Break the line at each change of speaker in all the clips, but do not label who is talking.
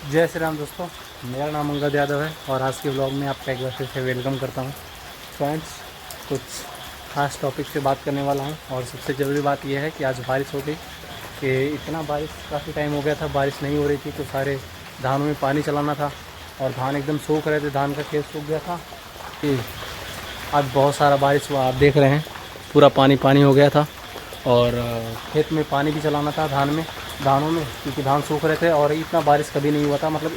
जय श्री राम दोस्तों। मेरा नाम अंगद यादव है और आज के ब्लॉग में आपका एक बार फिर से वेलकम करता हूँ। फ्रेंड्स, कुछ खास टॉपिक से बात करने वाला हूँ और सबसे ज़रूरी बात यह है कि आज बारिश हो गई कि इतना बारिश काफ़ी टाइम हो गया था, बारिश नहीं हो रही थी तो सारे धानों में पानी चलाना था और धान एकदम सूख रहे थे, धान का खेत सूख गया था कि आज बहुत सारा बारिश हुआ। आप देख रहे हैं पूरा पानी पानी हो गया था और खेत में पानी भी चलाना था धानों में क्योंकि धान सूख रहे थे और इतना बारिश कभी नहीं हुआ था। मतलब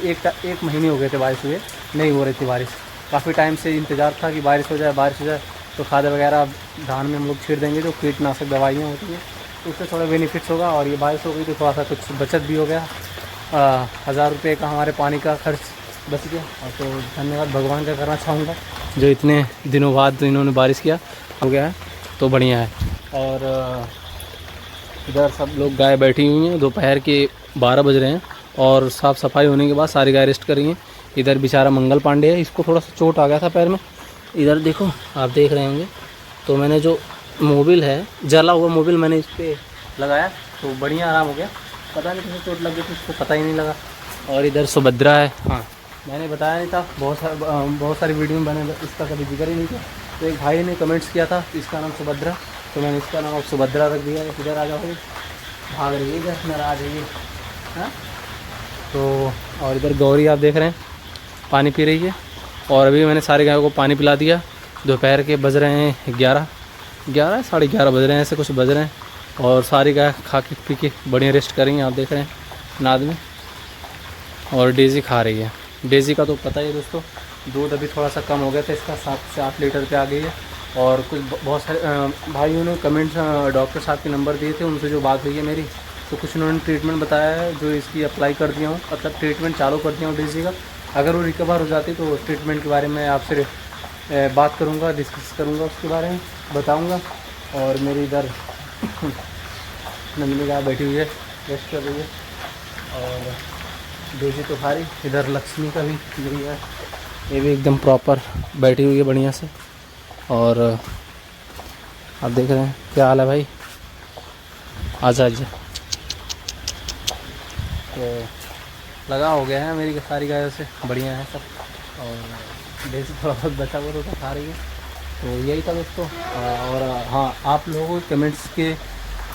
एक महीने हो गए थे बारिश हुए, नहीं हो रही थी बारिश। काफ़ी टाइम से इंतज़ार था कि बारिश हो जाए तो खाद वगैरह धान में हम लोग छीट देंगे, जो कीटनाशक दवाइयाँ होती हैं तो उससे थोड़ा बेनिफिट्स होगा। और ये बारिश हो गई तो थोड़ा सा कुछ बचत भी हो गया। 1000 रुपये का हमारे पानी का खर्च बच गया और तो धन्यवाद भगवान का करना चाहूँगा जो इतने दिनों बाद इन्होंने बारिश किया हो गया है तो बढ़िया है। और इधर सब लोग गाय बैठी हुई हैं, दोपहर के 12 बज रहे हैं और साफ़ सफाई होने के बाद सारी गाय रेस्ट कर रही हैं। इधर बेचारा मंगल पांडे है, इसको थोड़ा सा चोट आ गया था पैर में। इधर देखो, आप देख रहे होंगे तो मैंने जो मोबिल है, जला हुआ मोबिल मैंने इस पर लगाया तो बढ़िया आराम हो गया। पता नहीं किसी चोट लग गई थी, उसको पता ही नहीं लगा। और इधर सुभद्रा है, हाँ मैंने बताया नहीं था, बहुत सारी वीडियो में मैंने इसका कभी जिक्र ही नहीं किया। तो एक भाई ने कमेंट्स किया था इसका नाम सुभद्रा, तो मैंने इसका नाम अब सुभद्रा रख दिया है। इधर आ जाओ, भाग रही है इधर, नाराज है ये। हाँ तो और इधर गौरी आप देख रहे हैं पानी पी रही है और अभी मैंने सारे गायों को पानी पिला दिया। दोपहर के बज रहे हैं 11 साढ़े 11 बज रहे हैं, ऐसे कुछ बज रहे हैं और सारी गाय खा के पी के बढ़िया रेस्ट कर रही हैं। आप देख रहे हैं नाद में। और डेज़ी खा रही है। डेज़ी का तो पता ही है दोस्तों, दूध अभी थोड़ा सा कम हो गया था इसका, 7 से 8 लीटर पे आ गई है। और कुछ बहुत सारे भाइयों ने कमेंट्स डॉक्टर साहब के नंबर दिए थे, उनसे जो बात हुई है मेरी, तो कुछ उन्होंने ट्रीटमेंट बताया है जो इसकी अप्लाई कर दिया हूँ, मतलब ट्रीटमेंट चालू कर दिया हूँ डेज़ी का। अगर वो रिकवर हो जाती तो ट्रीटमेंट के बारे में आपसे बात करूँगा, डिस्कस करूँगा, उसके बारे में बताऊँगा। और मेरी इधर नंदिनी गाय बैठी हुई है, रेस्ट कर रही है और डेज़ी तो खा रही। इधर लक्ष्मी का भी यही है, ये भी एकदम प्रॉपर बैठी हुई है बढ़िया से। और आप देख रहे हैं क्या हाल है भाई, आजा आजा। तो लगा हो गया है मेरी सारी गायों से, बढ़िया है सब। और डेज़ी थोड़ा बहुत बचा हुआ तो खा रही है। तो यही था दोस्तों। और हाँ, आप लोगों के कमेंट्स के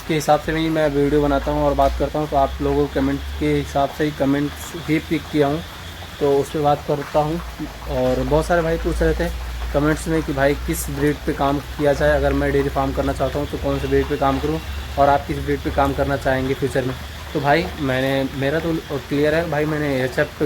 हिसाब से भी मैं वीडियो बनाता हूँ और बात करता हूँ, तो आप लोगों के कमेंट के हिसाब से ही कमेंट्स भी पिक किया हूँ तो उस पर बात करता हूँ। और बहुत सारे भाई पूछ रहे थे कमेंट्स में कि भाई किस ब्रीड पे काम किया जाए, अगर मैं डेयरी फार्म करना चाहता हूँ तो कौन से ब्रीड पे काम करूँ और आप किस ब्रीड पे काम करना चाहेंगे फ्यूचर में। तो भाई मेरा तो क्लियर है भाई, मैंने एचएफ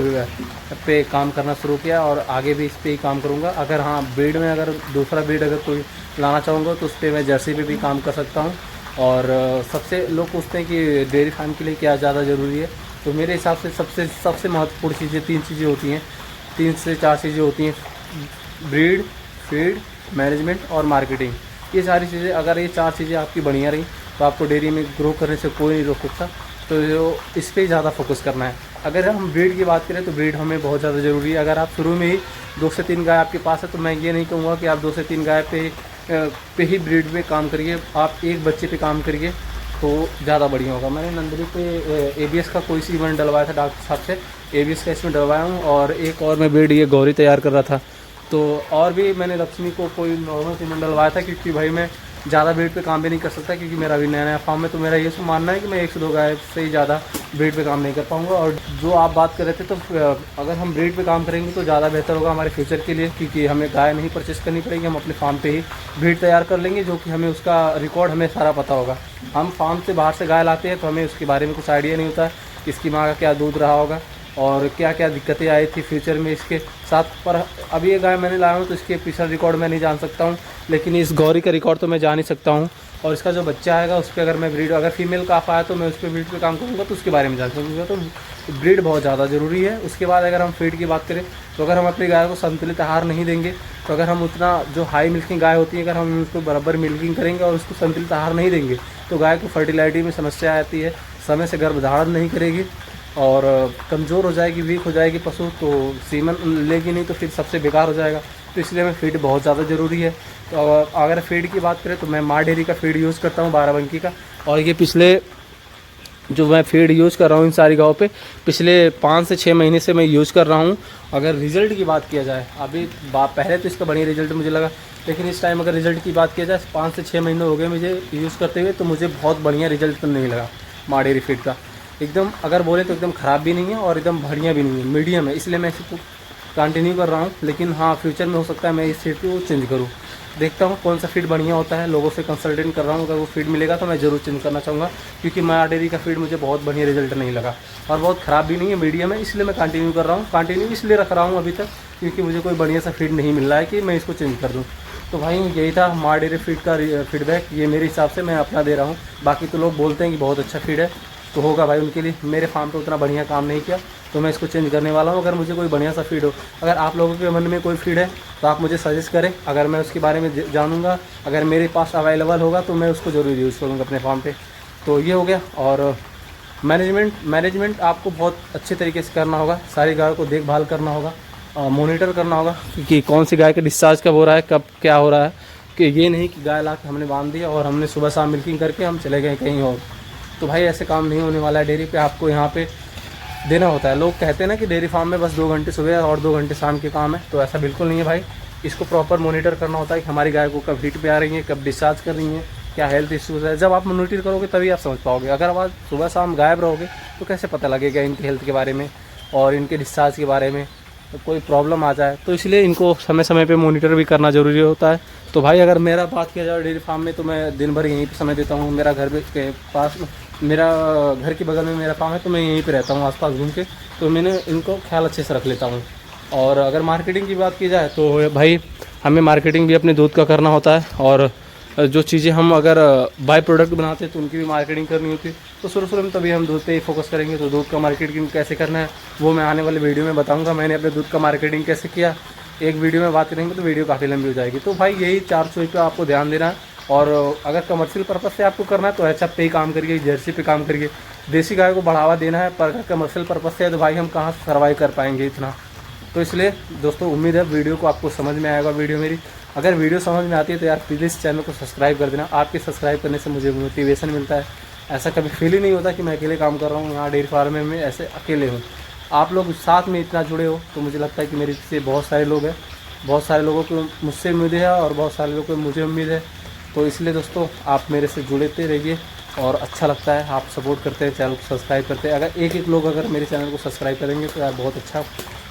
पे काम करना शुरू किया और आगे भी इस पर ही काम करूँगा। अगर हाँ ब्रीड में अगर दूसरा ब्रीड अगर कोई लाना चाहूँगा तो उस पर मैं जर्सी पे भी काम कर सकता हूँ। और सबसे लोग पूछते हैं कि डेयरी फार्म के लिए क्या ज़्यादा ज़रूरी है, तो मेरे हिसाब से सबसे महत्वपूर्ण चीज़ें 3 चीज़ें होती हैं, 3 से 4 चीज़ें होती हैं। ब्रीड, फीड, मैनेजमेंट और मार्केटिंग। ये सारी चीज़ें, अगर ये 4 चीज़ें आपकी बढ़िया रही तो आपको डेयरी में ग्रो करने से कोई नहीं रोक सकता। तो इस पर ज़्यादा फोकस करना है। अगर हम ब्रीड की बात करें तो ब्रीड हमें बहुत ज़्यादा ज़रूरी है। अगर आप शुरू में ही 2 से 3 गाय आपके पास है तो मैं ये नहीं कहूँगा कि आप 2 से 3 गाय पे ही ब्रीड में काम करिए, आप एक बच्चे पे काम करिए तो ज़्यादा बढ़िया होगा। मैंने नंदनी पे ABS का कोई सीमेंट डलवाया था डॉक्टर साहब से, ABS का इसमें डलवाया हूँ। और एक और मैं ब्रीड ये गौरी तैयार कर रहा था, तो और भी मैंने लक्ष्मी को कोई नॉर्मल सीमेंट डलवाया था क्योंकि भाई मैं ज़्यादा ब्रीड पे काम भी नहीं कर सकता क्योंकि मेरा अभी नया फार्म है। तो मेरा ये मानना है कि मैं 1 से 2 गाय से ही ज़्यादा ब्रीड पे काम नहीं कर पाऊँगा। और जो आप बात कर रहे थे, तो अगर हम ब्रीड पे काम करेंगे तो ज़्यादा बेहतर होगा हमारे फ्यूचर के लिए, क्योंकि हमें गाय नहीं परचेस करनी पड़ेगी, हम अपने फार्म पे ही ब्रीड तैयार कर लेंगे, जो कि हमें उसका रिकॉर्ड हमें सारा पता होगा। हम फार्म से बाहर से गाय लाते हैं तो हमें उसके बारे में कुछ आइडिया नहीं होता है, इसकी माँ का क्या दूध रहा होगा और क्या क्या दिक्कतें आई थी फ्यूचर में इसके साथ। पर अभी ये गाय मैंने लाया हूँ तो इसके पिछला रिकॉर्ड मैं नहीं जान सकता हूँ, लेकिन इस गौरी का रिकॉर्ड तो मैं जान ही सकता हूँ। और इसका जो बच्चा आएगा उस पर अगर मैं ब्रीड, अगर फीमेल काफ आया तो मैं उस पर ब्रीड पे काम करूँगा तो उसके बारे में जान सकूँगा। तो ब्रीड बहुत ज़्यादा ज़रूरी है। उसके बाद अगर हम फीड की बात करें तो अगर हम अपनी गाय को संतुलित आहार नहीं देंगे, तो अगर हम उतना जो हाई मिल्किंग गाय होती है अगर हम उसको बराबर मिल्किंग करेंगे और उसको संतुलित आहार नहीं देंगे तो गाय को फर्टिलिटी में समस्या आती है, समय से गर्भधारण नहीं करेगी और कमज़ोर हो जाएगी, वीक हो जाएगी पशु, तो सीमन लेगी नहीं तो फिर सबसे बेकार हो जाएगा। तो इसलिए हमें फीड बहुत ज़्यादा ज़रूरी है। तो अगर फीड की बात करें तो मैं माँ डेयरी का फीड यूज़ करता हूँ 12 बंकी का, और ये पिछले जो मैं फीड यूज़ कर रहा हूँ इन सारी गाँव पे पिछले 5 से 6 महीने से मैं यूज़ कर रहा हूँ। अगर रिज़ल्ट की बात किया जाए, अभी पहले तो इसका बढ़िया रिज़ल्ट मुझे लगा, लेकिन इस टाइम अगर रिज़ल्ट की बात किया जाए 5 से 6 महीने हो गए मुझे यूज़ करते हुए, तो मुझे बहुत बढ़िया रिज़ल्ट तो नहीं लगा माँ डेयरी फीड का। एकदम अगर बोले तो एकदम ख़राब भी नहीं है और एकदम बढ़िया भी नहीं है, मीडियम है, इसलिए मैं इसको कंटिन्यू कर रहा हूँ। लेकिन हाँ, फ्यूचर में हो सकता है मैं इस फीड को चेंज करूँ, देखता हूँ कौन सा फीड बढ़िया होता है, लोगों से कंसल्टेंट कर रहा हूँ। अगर वो फीड मिलेगा तो मैं ज़रूर चेंज करना चाहूँगा, क्योंकि माँ डेयरी का फीड मुझे बहुत बढ़िया रिजल्ट नहीं लगा और बहुत ख़राब भी नहीं है, मीडियम है, इसलिए मैं कंटिन्यू कर रहा हूँ। कंटिन्यू इसलिए रख रहा हूँ अभी तक क्योंकि मुझे कोई बढ़िया सा फीड नहीं मिल रहा है कि मैं इसको चेंज कर दूँ। तो भाई यही था माँ डेयरी फीड का फीडबैक, ये मेरे हिसाब से मैं अपना दे रहा हूँ। बाकी तो लोग बोलते हैं कि बहुत अच्छा फीड है, तो होगा भाई उनके लिए। मेरे फार्म पे उतना बढ़िया काम नहीं किया तो मैं इसको चेंज करने वाला हूँ। अगर मुझे कोई बढ़िया सा फीड हो, अगर आप लोगों के मन में कोई फीड है तो आप मुझे सजेस्ट करें, अगर मैं उसके बारे में जानूँगा, अगर मेरे पास अवेलेबल होगा तो मैं उसको ज़रूर यूज़ करूँगा अपने फार्म पे। तो ये हो गया। और मैनेजमेंट आपको बहुत अच्छे तरीके से करना होगा, सारी गायों को देखभाल करना होगा, मॉनिटर करना होगा कि कौन सी गाय का डिस्चार्ज कब हो रहा है, कब क्या हो रहा है। कि ये नहीं कि गाय ला के हमने बांध दिया और हमने सुबह शाम मिल्किंग करके हम चले गए कहीं और, तो भाई ऐसे काम नहीं होने वाला है। डेयरी पे आपको यहाँ पे देना होता है। लोग कहते हैं ना कि डेयरी फार्म में बस 2 घंटे सुबह और 2 घंटे शाम के काम है, तो ऐसा बिल्कुल नहीं है भाई। इसको प्रॉपर मॉनिटर करना होता है कि हमारी गाय को कब हीट पे आ रही है, कब डिस्चार्ज कर रही है, क्या हेल्थ इश्यूज़ है। जब आप मॉनिटर करोगे तभी आप समझ पाओगे। अगर आप सुबह शाम गायब रहोगे तो कैसे पता लगेगा इनकी हेल्थ के बारे में और इनके डिस्चार्ज के बारे में, तो कोई प्रॉब्लम आ जाए। तो इसलिए इनको समय समय पे मॉनिटर भी करना ज़रूरी होता है। तो भाई अगर मेरा बात किया जाए डेयरी फार्म में, तो मैं दिन भर यहीं पे समय देता हूँ। मेरा घर के पास, मेरा घर के बगल में मेरा फार्म है, तो मैं यहीं पे रहता हूँ आसपास घूम के, तो मैंने इनको ख्याल अच्छे से रख लेता हूँ। और अगर मार्केटिंग की बात की जाए तो भाई हमें मार्केटिंग भी अपने दूध का करना होता है, और जो चीज़ें हम अगर बाय प्रोडक्ट बनाते हैं तो उनकी भी मार्केटिंग करनी होती है। तो शुरू में तभी हम दूध पे ही फोकस करेंगे। तो दूध का मार्केटिंग कैसे करना है वो मैं आने वाले वीडियो में बताऊंगा। मैंने अपने दूध का मार्केटिंग कैसे किया, एक वीडियो में बात करेंगे तो वीडियो काफ़ी लंबी हो जाएगी। तो भाई यही 4 चीज़ पे आपको ध्यान देना है। और अगर कमर्शियल पर्पज़ से आपको करना है तो एचएफ पे ही काम करिए, जर्सी पे काम करिए, देसी गाय को बढ़ावा देना है। पर अगर कमर्शियल पर्पज़ से है तो भाई हम कहाँ से सर्वाइव कर पाएंगे इतना। तो इसलिए दोस्तों उम्मीद है वीडियो को आपको समझ में आएगा। वीडियो मेरी अगर वीडियो समझ में आती है तो यार प्लीज़ चैनल को सब्सक्राइब कर देना। आपके सब्सक्राइब करने से मुझे मोटिवेशन मिलता है। ऐसा कभी फील ही नहीं होता कि मैं अकेले काम कर रहा हूँ यहाँ डेयरी फार्म में, ऐसे अकेले हूँ। आप लोग साथ में इतना जुड़े हो तो मुझे लगता है कि मेरे से बहुत सारे लोग हैं, बहुत सारे लोगों को मुझसे उम्मीद है और बहुत सारे लोगों को मुझे उम्मीद है। तो इसलिए दोस्तों आप मेरे से जुड़ते रहिए और अच्छा लगता है, आप सपोर्ट करते हैं, चैनल को सब्सक्राइब करते हैं। अगर एक लोग अगर मेरे चैनल को सब्सक्राइब करेंगे तो यार बहुत अच्छा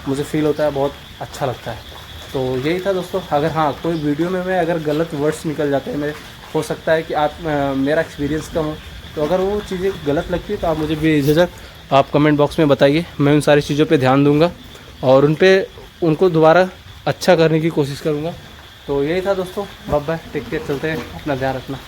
मुझे फील होता है, बहुत अच्छा लगता है। तो यही था दोस्तों। अगर हाँ कोई वीडियो में मैं अगर गलत वर्ड्स निकल जाते हैं मेरे, हो सकता है कि आप मेरा एक्सपीरियंस कम हो, तो अगर वो चीज़ें गलत लगती है तो आप मुझे बेझिझक आप कमेंट बॉक्स में बताइए। मैं उन सारी चीज़ों पे ध्यान दूंगा और उनको दोबारा अच्छा करने की कोशिश करूँगा। तो यही था दोस्तों। बाय बाय, टेक केयर, चलते हैं, अपना ध्यान रखना।